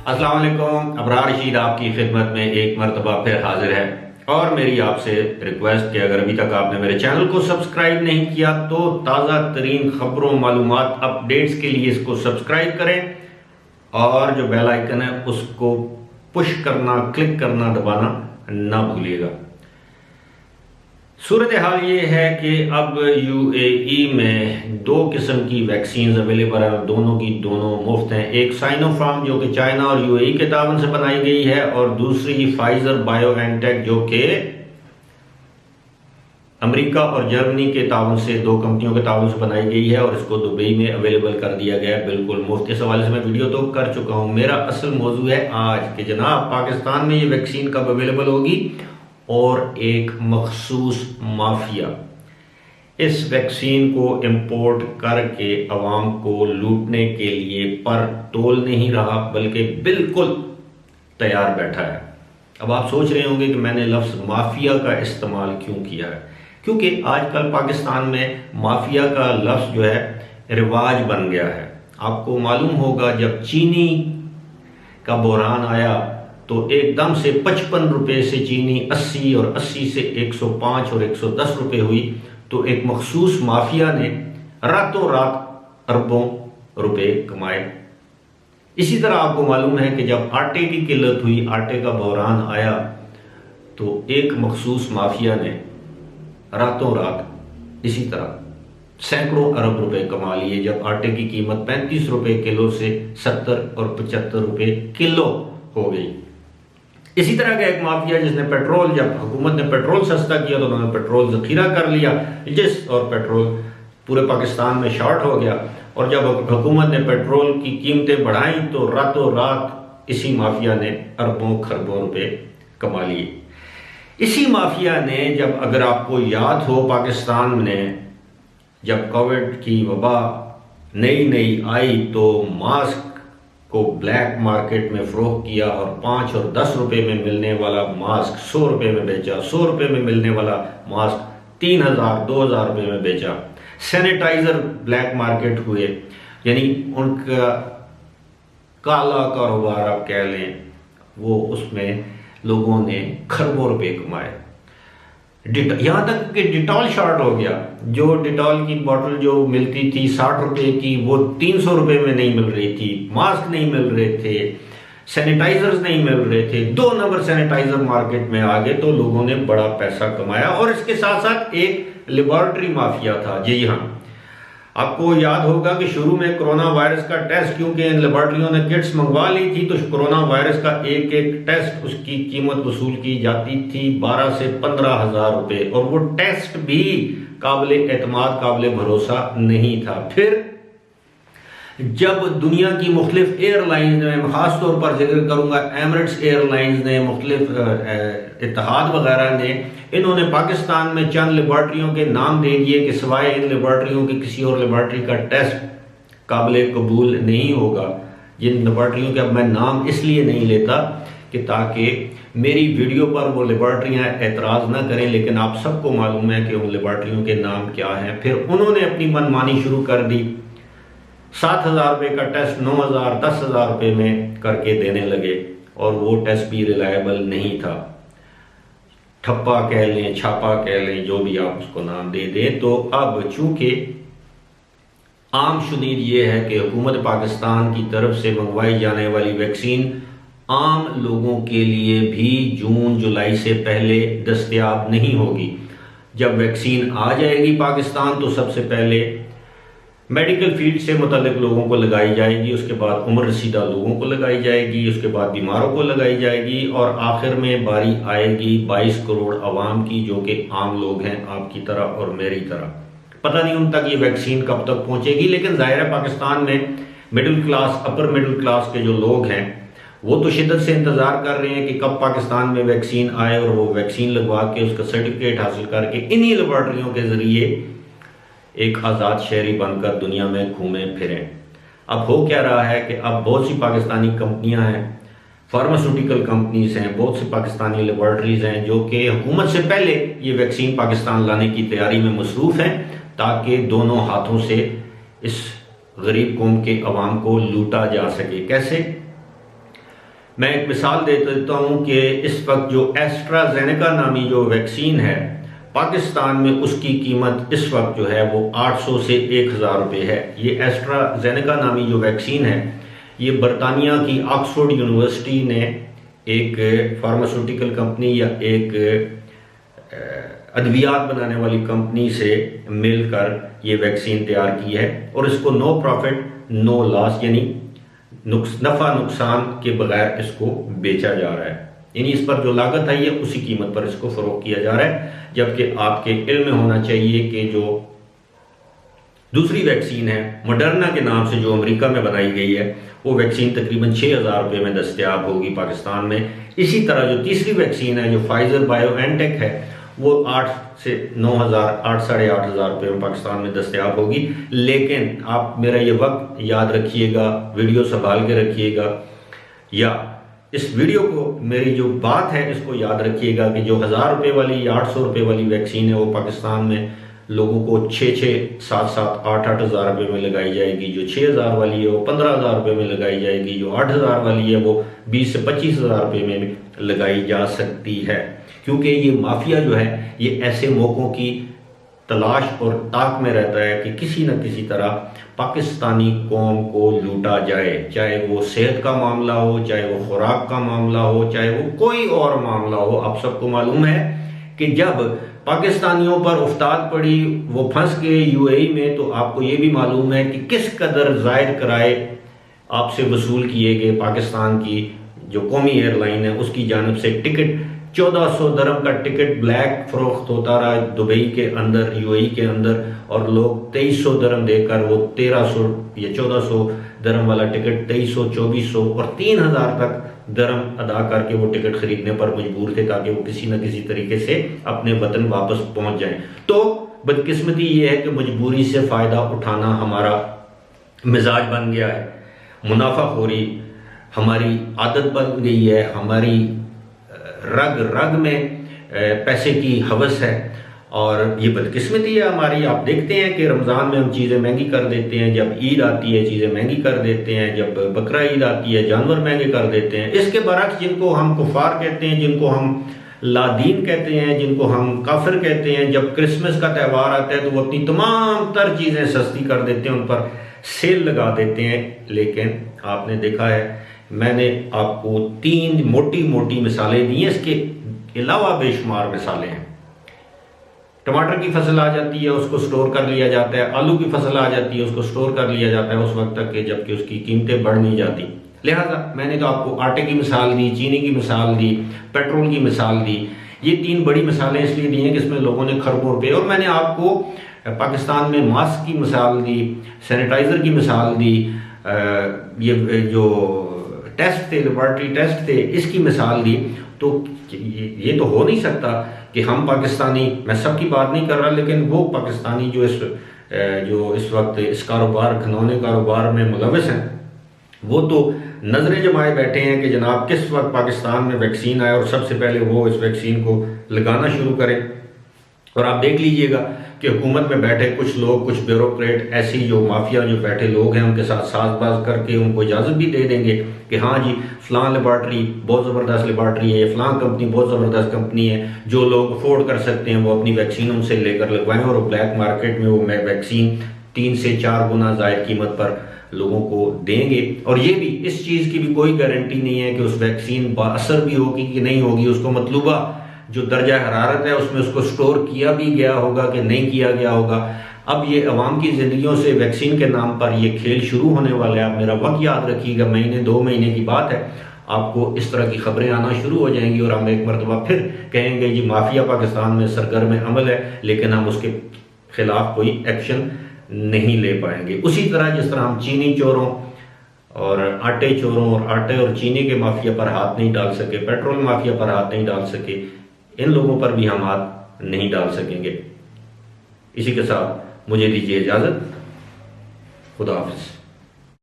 अस्सलाम वालेकुम। अबरार रशीद आपकी खिदमत में एक मरतबा फिर हाजिर है और मेरी आपसे रिक्वेस्ट कि अगर अभी तक आपने मेरे चैनल को सब्सक्राइब नहीं किया तो ताज़ा तरीन खबरों मालूमात अपडेट्स के लिए इसको सब्सक्राइब करें और जो बेल आइकन है उसको पुश करना, क्लिक करना, दबाना ना भूलिएगा। सूरत हाल ये है कि अब यूएई में दो किस्म की वैक्सीन अवेलेबल है, दोनों की दोनों मुफ्त हैं। एक साइनोफार्म जो कि चाइना और यूएई के तावन से बनाई गई है और दूसरी फाइजर बायोएनटेक जो कि अमेरिका और जर्मनी के तावन से, दो कंपनियों के तावन से बनाई गई है और इसको दुबई में अवेलेबल कर दिया गया है बिल्कुल मुफ्त। इस हवाले से मैं वीडियो तो कर चुका हूं। मेरा असल मौजू है आज कि जनाब पाकिस्तान में ये वैक्सीन कब अवेलेबल होगी और एक मखसूस माफिया इस वैक्सीन को इंपोर्ट करके अवाम को लूटने के लिए पर तोल नहीं रहा बल्कि बिल्कुल तैयार बैठा है। अब आप सोच रहे होंगे कि मैंने लफ्ज़ माफिया का इस्तेमाल क्यों किया है, क्योंकि आजकल पाकिस्तान में माफिया का लफ्ज़ जो है रिवाज बन गया है। आपको मालूम होगा जब चीनी का बहरान आया तो एकदम से 55 रुपये से चीनी 80 और 80 से 105 और 110 रुपये हुई, तो एक मखसूस माफिया ने रातों रात अरबों रुपए कमाए। इसी तरह आपको मालूम है कि जब आटे की किल्लत हुई, आटे का बहरान आया, तो एक मखसूस माफिया ने रातों रात इसी तरह सैकड़ों अरब रुपए कमा लिए। जब आटे की कीमत 35 रुपये किलो से 70 और 75 रुपये किलो हो गई। इसी तरह का एक माफिया जिसने पेट्रोल, जब हुकूमत ने पेट्रोल सस्ता किया तो उन्होंने पेट्रोल जखीरा कर लिया और पेट्रोल पूरे पाकिस्तान में शॉर्ट हो गया। और जब हुकूमत ने पेट्रोल की कीमतें बढ़ाई तो रातों रात इसी माफिया ने अरबों खरबों रुपए कमा लिए। इसी माफिया ने, जब अगर आपको याद हो, पाकिस्तान में जब कोविड की वबा नई आई तो मास्क को ब्लैक मार्केट में फरोख्त किया और 5 और 10 रुपए में मिलने वाला मास्क 100 रुपए में बेचा, 100 रुपए में मिलने वाला मास्क 3000 2000 रुपए में बेचा। सैनिटाइजर ब्लैक मार्केट हुए, यानी उनका काला कारोबार आप कह लें, वो उसमें लोगों ने खरबों रुपए कमाए। यहाँ तक कि डिटॉल शॉर्ट हो गया। जो डिटॉल की बोतल जो मिलती थी 60 रुपए की, वो 300 रुपए में नहीं मिल रही थी। मास्क नहीं मिल रहे थे, सैनिटाइजर्स नहीं मिल रहे थे। 2 नंबर सैनिटाइजर मार्केट में आ गए तो लोगों ने बड़ा पैसा कमाया। और इसके साथ साथ एक लेबोरेटरी माफिया था। जी हाँ, आपको याद होगा कि शुरू में कोरोना वायरस का टेस्ट, क्योंकि इन लेबोरेटरियों ने किट्स मंगवा ली थी, तो कोरोना वायरस का एक एक टेस्ट उसकी कीमत वसूल की जाती थी 12 से 15 हजार रुपए, और वो टेस्ट भी काबिल एतमाद, काबिल भरोसा नहीं था। फिर जब दुनिया की मुख्तलिफ एयरलाइंस ने, खासतौर पर जिक्र करूंगा एमिरेट्स एयरलाइंस ने, मुख्तलिफ इत्तेहाद वगैरह ने, इन्होंने पाकिस्तान में चंद लेबॉर्ट्रियों के नाम दे दिए कि सिवाय इन लेबॉर्ट्रियों के किसी और लेबॉर्ट्री का टेस्ट काबिल कबूल नहीं होगा। जिन लेबॉर्ट्रियों के अब मैं नाम इसलिए नहीं लेता कि ताकि मेरी वीडियो पर वो लेबॉर्ट्रियाँ एतराज़ ना करें, लेकिन आप सबको मालूम है कि उन लेबॉर्ट्रियों के नाम क्या हैं। फिर उन्होंने अपनी मनमानी शुरू कर दी। 7,000 रुपये का टेस्ट 9,000 10,000 रुपये में करके देने लगे और वो टेस्ट भी रिलायबल नहीं था। ठप्पा कह लें, छापा कह लें, जो भी आप उसको नाम दे दें। तो अब चूंकि आम शुनीद ये है कि हुकूमत पाकिस्तान की तरफ से मंगवाई जाने वाली वैक्सीन आम लोगों के लिए भी जून जुलाई से पहले दस्तयाब नहीं होगी। जब वैक्सीन आ जाएगी पाकिस्तान तो सबसे पहले मेडिकल फील्ड से मुतल्लिक लोगों को लगाई जाएगी, उसके बाद उम्र रसीदा लोगों को लगाई जाएगी, उसके बाद बीमारों को लगाई जाएगी और आखिर में बारी आएगी 22 करोड़ आवाम की, जो कि आम लोग हैं आपकी तरह और मेरी तरह। पता नहीं उन तक ये वैक्सीन कब तक पहुंचेगी, लेकिन जाहिर है पाकिस्तान में middle class, upper middle class के जो लोग हैं वो तो शिद्दत से इंतज़ार कर रहे हैं कि कब पाकिस्तान में वैक्सीन आए और वो वैक्सीन लगवा के उसका सर्टिफिकेट हासिल करके इन्हीं लेबॉर्ट्रियों के ज़रिए एक आज़ाद शहरी बनकर दुनिया में घूमें फिरें। अब हो क्या रहा है कि अब बहुत सी पाकिस्तानी कंपनियां हैं, फार्मास्यूटिकल कंपनीज हैं, बहुत सी पाकिस्तानी लेबॉर्ट्रीज हैं जो कि हुकूमत से पहले ये वैक्सीन पाकिस्तान लाने की तैयारी में मसरूफ़ हैं, ताकि दोनों हाथों से इस गरीब कौम के अवाम को लूटा जा सके। कैसे? मैं एक मिसाल दे देता हूँ कि इस वक्त जो एस्ट्राजेनेका नामी जो वैक्सीन है पाकिस्तान में, उसकी कीमत इस वक्त जो है वो 800 से 1000 रुपये है। ये एस्ट्राजेनेका नामी जो वैक्सीन है ये बरतानिया की ऑक्सफोर्ड यूनिवर्सिटी ने एक फार्मास्यूटिकल कंपनी या एक अद्वियात बनाने वाली कंपनी से मिलकर ये वैक्सीन तैयार की है और इसको नो प्रॉफिट नो लॉस यानी नफा नुकसान के बगैर इसको बेचा जा रहा है। यानी इस पर जो लागत आई है उसी कीमत पर इसको फरोख्त किया जा रहा है। जबकि आपके इल्म में होना चाहिए कि जो दूसरी वैक्सीन है मॉडर्ना के नाम से जो अमेरिका में बनाई गई है वो वैक्सीन तकरीबन 6000 रुपये में दस्तयाब होगी पाकिस्तान में। इसी तरह जो तीसरी वैक्सीन है जो फाइजर बायोएनटेक है वो 8 से 9000 साढ़े 8000 रुपये में पाकिस्तान में दस्तयाब होगी। लेकिन आप मेरा ये वक्त याद रखिएगा, वीडियो संभाल के रखिएगा, या इस वीडियो को मेरी जो बात है इसको याद रखिएगा कि जो 1000 रुपये वाली या 800 रुपये वाली वैक्सीन है वो पाकिस्तान में लोगों को 6-6, 7-7, 8-8 हज़ार रुपये में लगाई जाएगी। जो 6000 वाली है वो 15,000 रुपये में लगाई जाएगी। जो 8000 वाली है वो 20 से 25,000 रुपये में लगाई जा सकती है। क्योंकि ये माफिया जो है ये ऐसे मौक़ों की तलाश और ताक में रहता है कि किसी न किसी तरह पाकिस्तानी कौम को लूटा जाए, चाहे वो सेहत का मामला हो, चाहे वो खुराक का मामला हो, चाहे वो कोई और मामला हो। आप सबको मालूम है कि जब पाकिस्तानियों पर उफ्ताद पड़ी, वो फंस गए यूएई में, तो आपको ये भी मालूम है कि किस कदर ज़ायद किराए आपसे वसूल किए गए। पाकिस्तान की जो कौमी एयरलाइन है उसकी जानिब से टिकट 1400 दरम का टिकट ब्लैक फरोख्त होता रहा दुबई के अंदर, यूएई के अंदर, और लोग 2300 दरम देकर वो 1300 या 1400 दरम वाला टिकट 2300, 2400 और 3000 तक दरम अदा करके वो टिकट खरीदने पर मजबूर थे ताकि वो किसी न किसी तरीके से अपने वतन वापस पहुंच जाएं। तो बदकिस्मती ये है कि मजबूरी से फ़ायदा उठाना हमारा मिजाज बन गया है, मुनाफाखोरी हमारी आदत बन गई है, हमारी रग रग में पैसे की हवस है और ये बदकिस्मती है हमारी। आप देखते हैं कि रमज़ान में हम चीज़ें महंगी कर देते हैं, जब ईद आती है चीज़ें महंगी कर देते हैं, जब बकरा ईद आती है जानवर महंगे कर देते हैं। इसके बरक्स जिनको हम कुफार कहते हैं, जिनको हम लादीन कहते हैं, जिनको हम काफिर कहते हैं, जब क्रिसमस का त्यौहार आता है तो वो अपनी तमाम तर चीज़ें सस्ती कर देते हैं, उन पर सेल लगा देते हैं। लेकिन आपने देखा है, मैंने आपको 3 मोटी मोटी मिसालें दी हैं, इसके अलावा बेशुमार मिसालें हैं। टमाटर की फसल आ जाती है उसको स्टोर कर लिया जाता है, आलू की फसल आ जाती है उसको स्टोर कर लिया जाता है उस वक्त तक के जबकि उसकी कीमतें बढ़ नहीं जाती। लिहाजा मैंने तो आपको आटे की मिसाल दी, चीनी की मिसाल दी, पेट्रोल की मिसाल दी। ये 3 बड़ी मिसालें इसलिए दी हैं कि इसमें लोगों ने खरबों रुपये, और मैंने आपको पाकिस्तान में मास्क की मिसाल दी, सैनिटाइज़र की मिसाल दी, ये जो टेस्ट थे, लेबॉर्ट्री टेस्ट थे, इसकी मिसाल दी। तो ये तो हो नहीं सकता कि हम पाकिस्तानी, मैं सबकी बात नहीं कर रहा, लेकिन वो पाकिस्तानी जो इस वक्त इस कारोबार, घिनौने कारोबार में मुलविस हैं, वो तो नजरें जमाए बैठे हैं कि जनाब किस वक्त पाकिस्तान में वैक्सीन आए और सबसे पहले वो इस वैक्सीन को लगाना शुरू करें। और आप देख लीजिएगा कि हुकूमत में बैठे कुछ लोग, कुछ ब्यूरोक्रेट, ऐसी जो माफिया जो बैठे लोग हैं, उनके साथ साजबाज करके उनको इजाज़त भी दे देंगे कि हाँ जी फ़लाँ लेबॉर्ट्री बहुत ज़बरदस्त लेबॉर्ट्री है, फ़लाँ कंपनी बहुत ज़बरदस्त कंपनी है, जो लोग अफोर्ड कर सकते हैं वो अपनी वैक्सीन उनसे लेकर लगवाएं, और ब्लैक मार्केट में वो वैक्सीन 3 से 4 गुना ज़ायद कीमत पर लोगों को देंगे। और ये भी, इस चीज़ की भी कोई गारंटी नहीं है कि उस वैक्सीन बाअसर भी होगी कि नहीं होगी, उसको मतलूबा जो दर्जा हरारत है उसमें उसको स्टोर किया भी गया होगा कि नहीं किया गया होगा। अब ये अवाम की ज़िंदगियों से वैक्सीन के नाम पर ये खेल शुरू होने वाला है। आप मेरा वक्त याद रखिएगा, महीने 2 महीने की बात है, आपको इस तरह की खबरें आना शुरू हो जाएंगी और हम एक मरतबा फिर कहेंगे जी माफिया पाकिस्तान में सरगर्म अमल है, लेकिन हम उसके खिलाफ कोई एक्शन नहीं ले पाएंगे। उसी तरह जिस तरह हम चीनी चोरों और आटे चोरों और आटे और चीनी के माफिया पर हाथ नहीं डाल सके, पेट्रोल माफिया पर हाथ नहीं डाल सके, इन लोगों पर भी हम हाथ नहीं डाल सकेंगे। इसी के साथ मुझे दीजिए इजाज़त। खुदा हाफिज़।